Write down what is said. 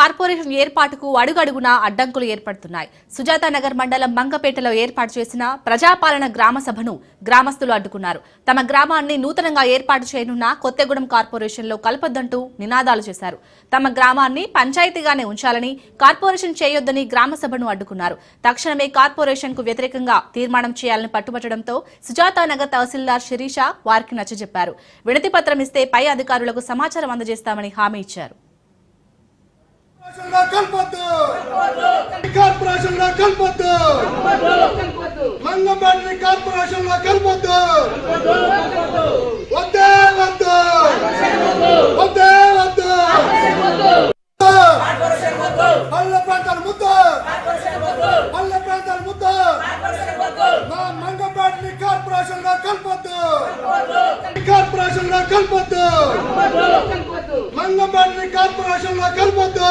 Corporation ఏర్పాటుకు అడుగడుగునా అడ్డంకులు ఏర్పడుతున్నాయి. సుజాత నగర్ మండలం మంగపేటలో ఏర్పాటు చేసిన ప్రజాపాలన గ్రామ సభను గ్రామస్తులు అడ్డుకున్నారు. తమ గ్రామాన్ని నూతనంగా ఏర్పాటు చేయనున్న కొత్తగూడెం కార్పొరేషన్లో కలపొద్దంటూ నినాదాలు చేశారు. తమ గ్రామాన్ని పంచాయతీగానే ఉంచాలని, కార్పొరేషన్ చేయొద్దని గ్రామ సభను అడ్డుకున్నారు. తక్షణమే కార్పొరేషన్ కు వ్యతిరేకంగా తీర్మానం చేయాలని పట్టుబట్టడంతో సుజాత నగర్ తహసీల్దార్ శిరీష వారికి నచ్చజెప్పారు. వినతి పత్రం ఇస్తే పై అధికారులకు సమాచారం అందజేస్తామని హామీ ఇచ్చారు. మంగపేటని కార్పొరేషన్ లో కలపొద్దు.